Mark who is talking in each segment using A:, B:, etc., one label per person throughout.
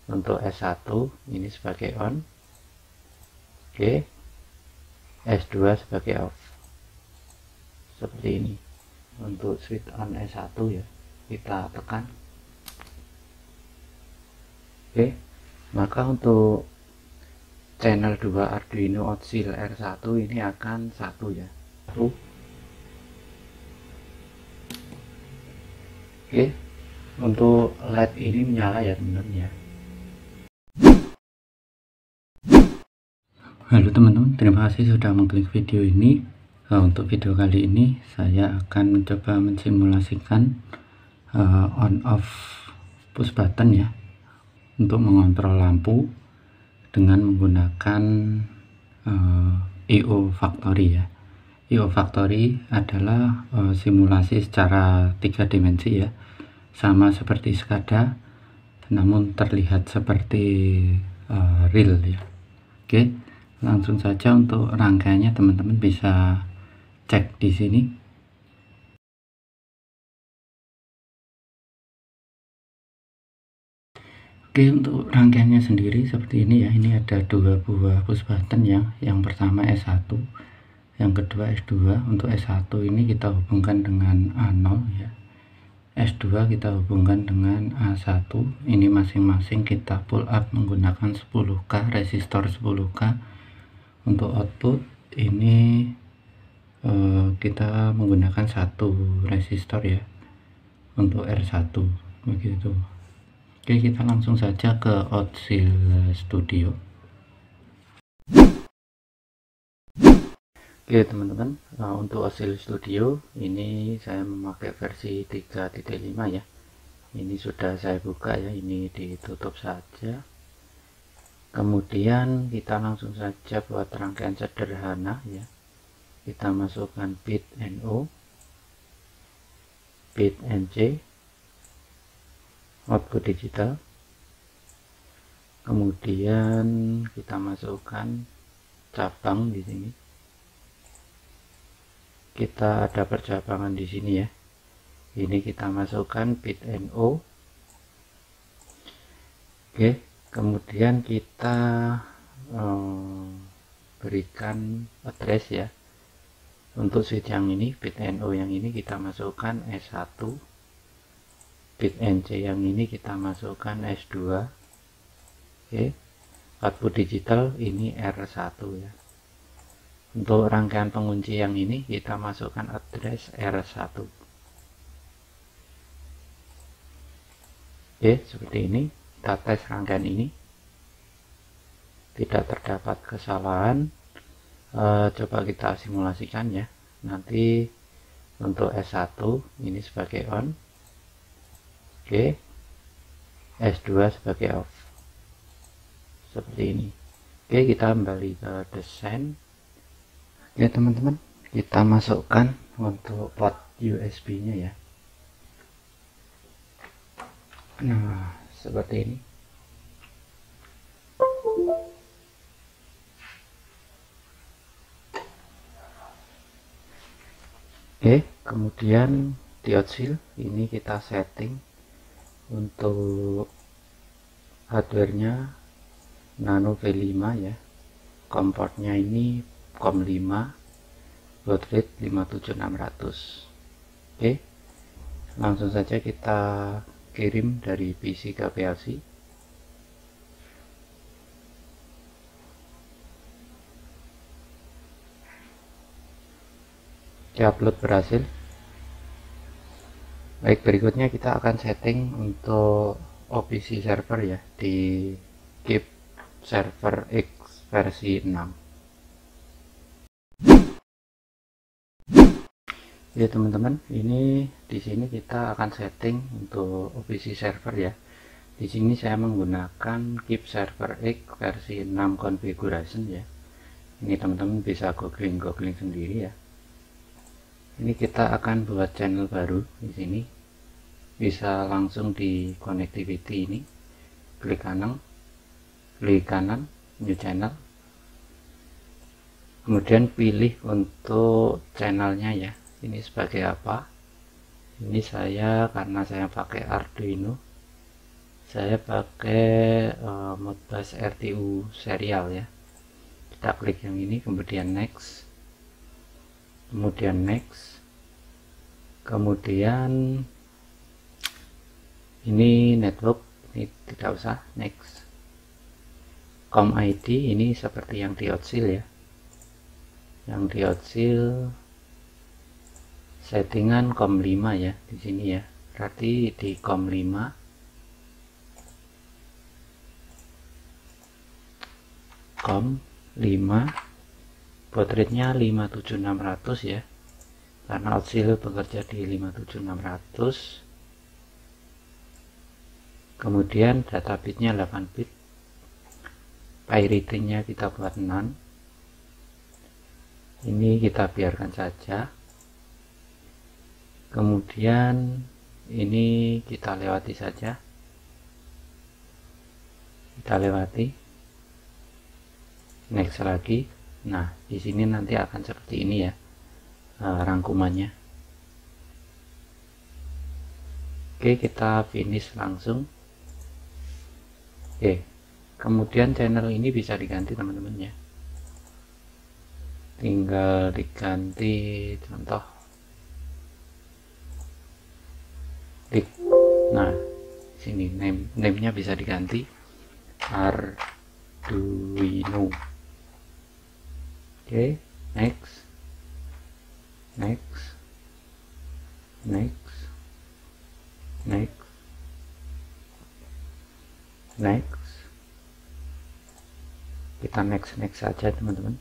A: Untuk S1 ini sebagai on, oke. S2 sebagai off, seperti ini. Untuk switch on S1 ya, kita tekan, oke. Maka untuk channel 2 Arduino Oscil R1 ini akan 1 ya, 1. Oke, untuk LED ini menyala ya teman-teman ya. Halo teman-teman, terima kasih sudah mengklik video ini. Untuk video kali ini saya akan mencoba mensimulasikan on off push button ya, untuk mengontrol lampu dengan menggunakan IO Factory ya. IO Factory adalah simulasi secara 3 dimensi ya, sama seperti SCADA namun terlihat seperti real ya. Oke, langsung saja untuk rangkaiannya teman-teman bisa cek di sini. Oke, untuk rangkaiannya sendiri seperti ini ya. Ini ada 2 buah push button ya. Yang pertama S1, yang kedua S2. Untuk S1 ini kita hubungkan dengan A0 ya. S2 kita hubungkan dengan A1. Ini masing-masing kita pull up menggunakan 10K, resistor 10K. Untuk output ini kita menggunakan 1 resistor ya, untuk R1 begitu. Oke, kita langsung saja ke Oscil Studio. Oke teman-teman, untuk Oscil Studio ini saya memakai versi 3.5 ya. Ini sudah saya buka ya, ini ditutup saja. Kemudian kita langsung saja buat rangkaian sederhana ya. Kita masukkan bit NO, bit NC, output digital. Kemudian kita masukkan cabang di sini. Kita ada percabangan di sini ya. Ini kita masukkan bit NO. Oke, kemudian kita berikan address ya. Untuk switch yang ini, bit NO yang ini kita masukkan S1, bit NC yang ini kita masukkan S2. Oke, output digital ini R1 ya. Untuk rangkaian pengunci yang ini kita masukkan address R1. Oke, seperti ini. Kita tes rangkaian ini, tidak terdapat kesalahan. Coba kita simulasikan ya. Nanti untuk S1 ini sebagai on, oke. S2 sebagai off, seperti ini. Oke, kita kembali ke desain. Oke teman-teman, kita masukkan untuk port USB nya ya. Nah, seperti ini. Oke, kemudian di Oscil ini kita setting untuk hardware-nya Nano V5 ya. Komportnya ini COM5, baud rate 57600. Oke, langsung saja kita kirim dari PC ke PLC. Upload berhasil. Baik, berikutnya kita akan setting untuk OPC server ya, di Keep Server X versi 6. Ya teman-teman, ini di sini kita akan setting untuk OPC server ya. Di sini saya menggunakan Keep Server X versi 6 configuration ya. Ini teman-teman bisa googling sendiri ya. Ini kita akan buat channel baru di sini. Bisa langsung di connectivity ini. Klik kanan, new channel. Kemudian pilih untuk channelnya ya. Ini sebagai apa? Ini saya karena saya pakai Arduino, Saya pakai Modbus RTU serial ya. Kita klik yang ini, kemudian next, kemudian next, kemudian ini network, ini tidak usah, next. COM ID ini seperti yang di Outsil ya, yang di Outsil settingan COM 5 ya, di sini ya, berarti di COM 5 COM 5 baud rate-nya 57600 ya, karena Outsil bekerja di 57600. Kemudian data bitnya 8 bit, ratingnya kita buat none, ini kita biarkan saja. Kemudian ini kita lewati saja, kita lewati, next lagi. Nah, di sini nanti akan seperti ini ya, rangkumannya. Oke, kita finish langsung. Oke, kemudian channel ini bisa diganti teman-teman ya, tinggal diganti, contoh klik. Nah, sini name-nya bisa diganti Arduino. Oke, next, next, next, next, next. Kita next saja teman-teman.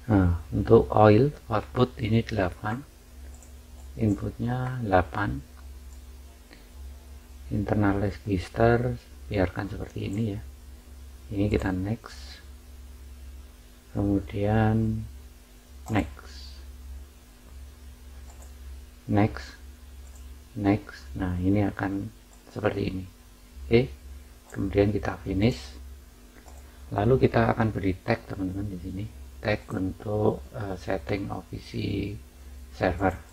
A: Nah, untuk oil output ini 8, inputnya 8, internal register biarkan seperti ini ya. Ini kita next, kemudian next, next, next. Nah, ini akan seperti ini. Oke, kemudian kita finish. Lalu kita akan beri tag teman-teman di sini, tag untuk setting OPC server.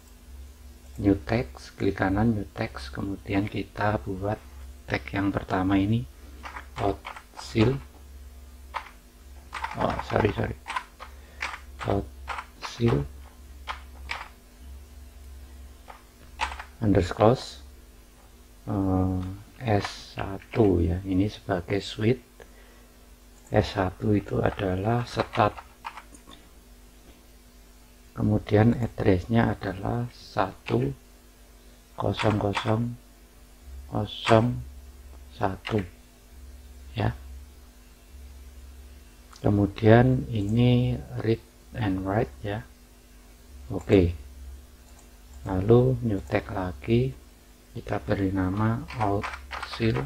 A: New text, klik kanan new text, kemudian kita buat tag yang pertama ini Outsil, Outsil underscore S1 ya, ini sebagai switch. S1 itu adalah start, kemudian addressnya adalah 10001 ya. Kemudian ini read and write ya. Oke, lalu new tag lagi, kita beri nama Outsil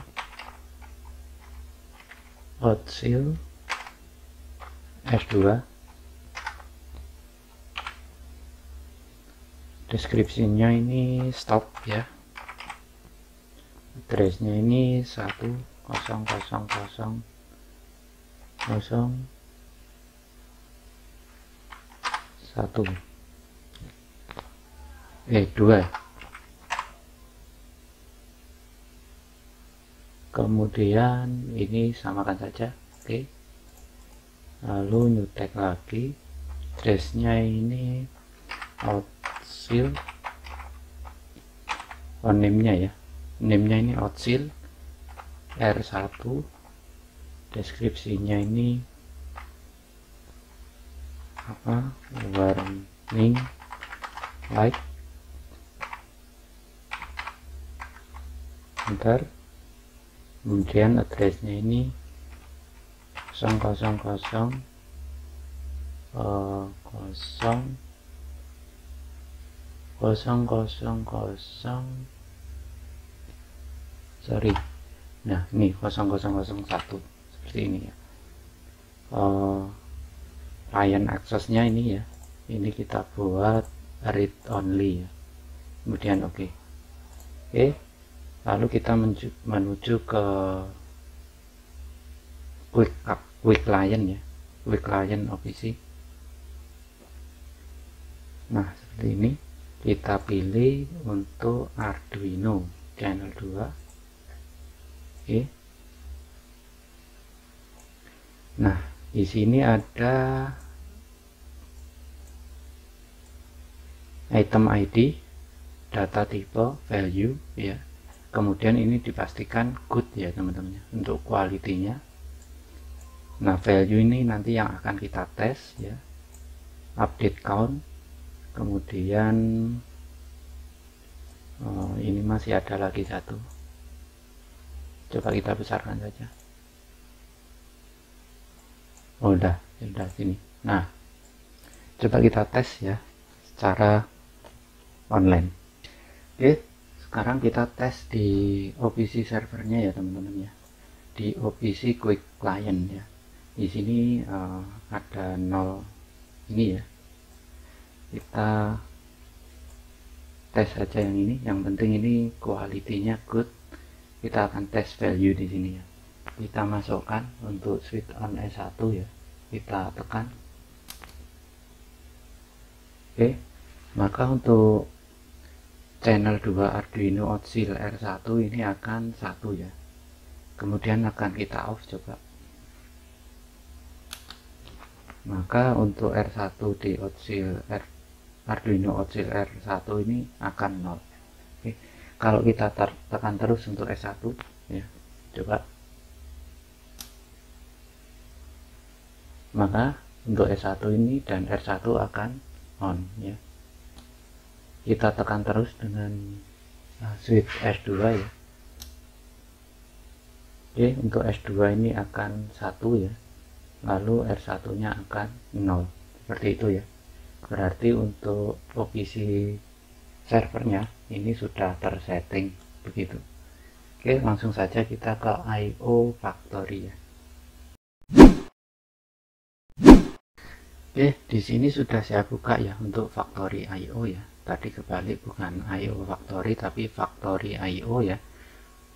A: S2. Deskripsinya ini stop ya, addressnya ini 10000 2. Kemudian ini samakan saja. Oke, lalu new tag lagi, addressnya ini Outsil, name-nya ya, name-nya ini Outsil R1, deskripsinya ini apa, warning light, enter. Kemudian addressnya ini 000 nah ini 0001 seperti ini ya. Client aksesnya ini ya, ini kita buat read only ya, kemudian oke. Lalu kita menuju ke quick client ya, quick client OPC. Nah, seperti ini. Kita pilih untuk Arduino channel 2. Oke. Nah, di sini ada item ID, data tipe, value ya. Kemudian ini dipastikan good ya teman-teman untuk kualitinya. Nah, value ini nanti yang akan kita tes ya. Update count. Kemudian ini masih ada lagi satu. Coba kita besarkan saja. Oh, udah sini. Nah, coba kita tes ya secara online. Oke, sekarang kita tes di OPC servernya ya teman-teman ya. Di OPC Quick Client ya. Di sini ada 0 ini ya. Kita tes saja yang ini. Yang penting ini kualitinya good. Kita akan tes value di sini ya. Kita masukkan untuk switch on S1 ya. Kita tekan. Oke. Maka untuk channel 2 Arduino Oscill R1 ini akan 1 ya. Kemudian akan kita off coba. Maka untuk R1 di Arduino Oscill R1 ini akan 0. Oke. Kalau kita tekan terus untuk S1 ya, coba. Maka untuk S1 ini dan R1 akan on ya. Kita tekan terus dengan switch S2 ya. Oke, untuk S2 ini akan 1 ya. Lalu R1 nya akan 0. Seperti itu ya. Berarti untuk OPC servernya ini sudah tersetting begitu. Oke, langsung saja kita ke IO Factory ya. Oke, di sini sudah saya buka ya untuk Factory IO ya. Tadi kebalik, bukan IO Factory tapi Factory IO ya.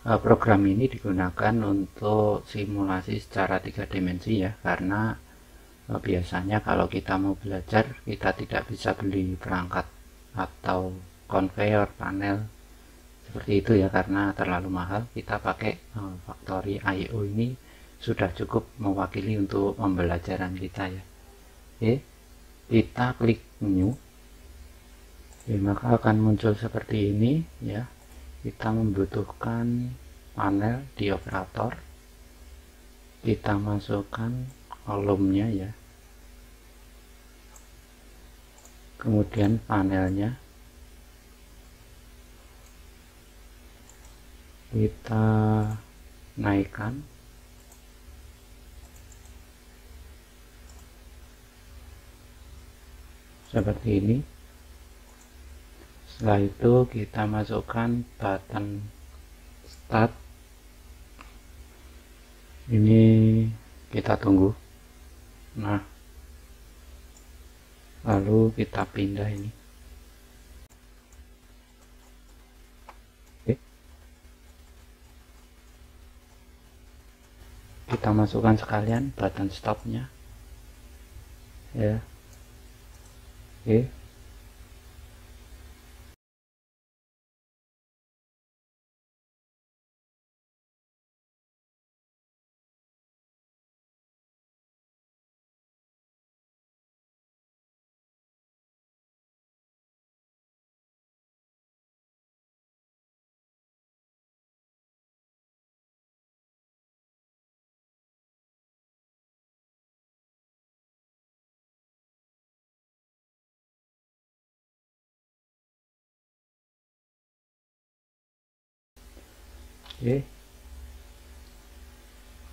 A: Program ini digunakan untuk simulasi secara 3 dimensi ya, karena biasanya kalau kita mau belajar kita tidak bisa beli perangkat atau conveyor panel seperti itu ya, karena terlalu mahal. Kita pakai Factory IO ini sudah cukup mewakili untuk pembelajaran kita ya. Oke, kita klik new. Oke, maka akan muncul seperti ini ya. Kita membutuhkan panel di operator. Kita masukkan kolomnya ya. Kemudian panelnya. Kita naikkan. Seperti ini. Setelah itu kita masukkan button start. Ini kita tunggu. Nah, lalu kita pindah ini. Oke. Kita masukkan sekalian button stopnya ya. Oke. Oke.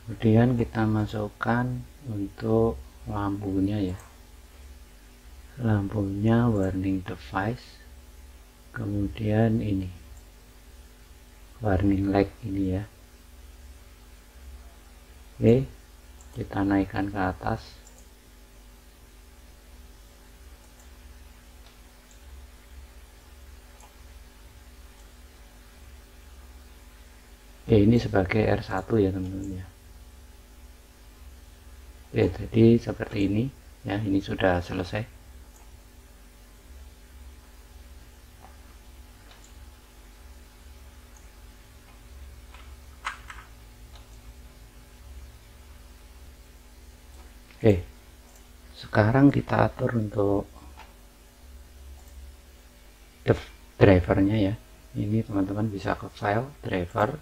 A: Kemudian kita masukkan untuk lampunya ya. Lampunya warning device. Kemudian ini warning light ini ya. Oke, kita naikkan ke atas. Oke, ini sebagai R1 ya teman-teman ya. Oke, jadi seperti ini ya, ini sudah selesai. Oke, sekarang kita atur untuk drivernya ya. Ini teman-teman bisa ke file driver.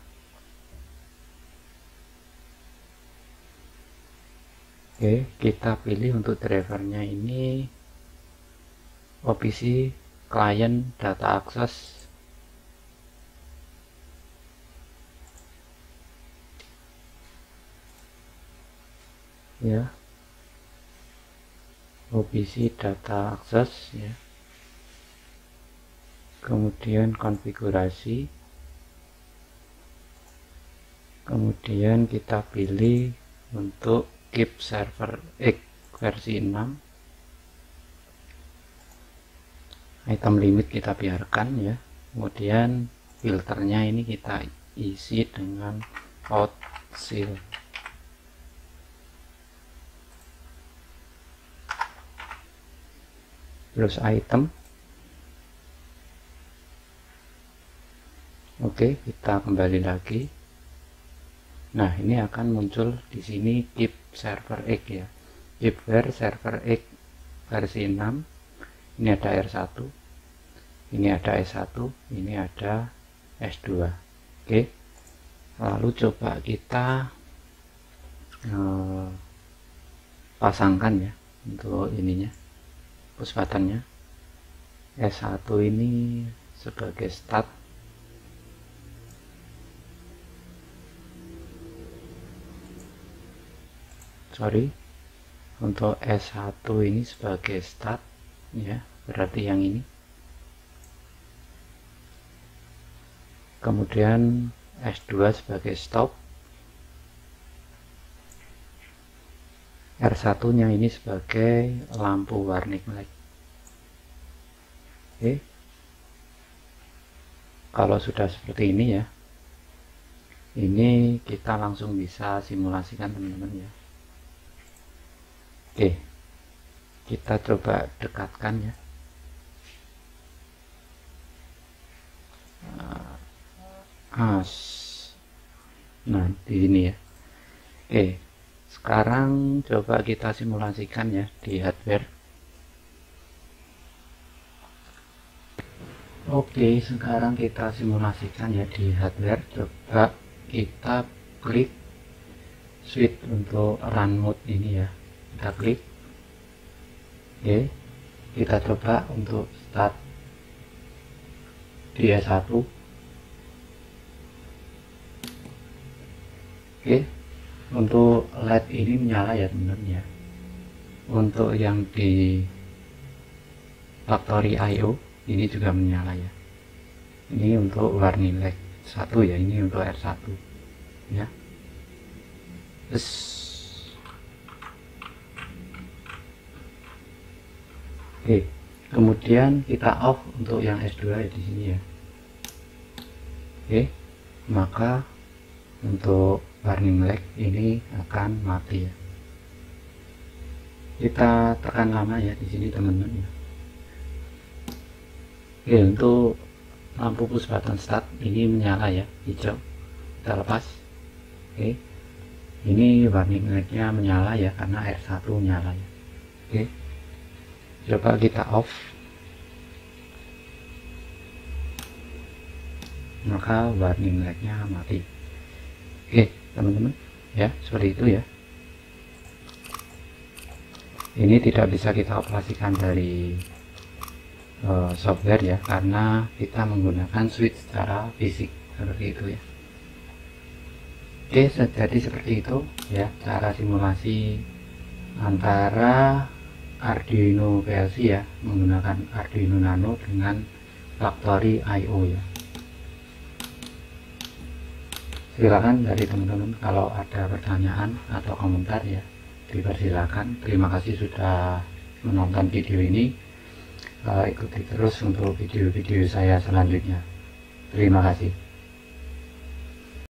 A: Oke, kita pilih untuk drivernya ini OPC client data access. Ya, OPC data access ya. Kemudian konfigurasi, kemudian kita pilih untuk keep server X versi 6, item limit kita biarkan ya. Kemudian filternya ini kita isi dengan hot seal. Terus item. Oke, kita kembali lagi. Nah, ini akan muncul di sini keep server X ya. Keep where server X versi 6. Ini ada R1. Ini ada S1, ini ada S2. Oke. Lalu coba kita pasangkan ya untuk ininya. Push buttonnya. S1 ini sebagai start. Untuk S1 ini sebagai start ya, berarti yang ini. Kemudian S2 sebagai stop. R1 nya ini sebagai lampu warning light. Oke. Kalau sudah seperti ini ya, ini kita langsung bisa simulasikan teman-teman ya. Oke, kita coba dekatkan ya. Nah, di sini ya. Oke, sekarang coba kita simulasikan ya di hardware. Oke, sekarang kita simulasikan ya di hardware. Coba kita klik switch untuk run mode ini ya. Kita klik. Oke, kita coba untuk start di S1. Oke, untuk LED ini menyala ya teman-teman ya. Untuk yang di factory IO ini juga menyala ya. Ini untuk warning light 1 ya, ini untuk R1 ya. Oke, kemudian kita off untuk yang S2 ya di sini ya. Oke, maka untuk warning light ini akan mati ya. Kita tekan lama ya di sini teman-teman ya. Oke, untuk lampu push button start ini menyala ya, hijau. Kita lepas. Oke, ini warning lightnya menyala ya karena R1 nyala ya. Oke, coba kita off, maka warning lightnya mati. Oke teman-teman ya, seperti itu ya. Ini tidak bisa kita operasikan dari software ya, karena kita menggunakan switch secara fisik seperti itu ya. Oke, jadi seperti itu ya cara simulasi antara Arduino PLC ya, menggunakan Arduino Nano dengan factory IO ya. Silakan dari teman-teman kalau ada pertanyaan atau komentar ya, dipersilakan. Terima kasih sudah menonton video ini. Ikuti terus untuk video-video saya selanjutnya. Terima kasih.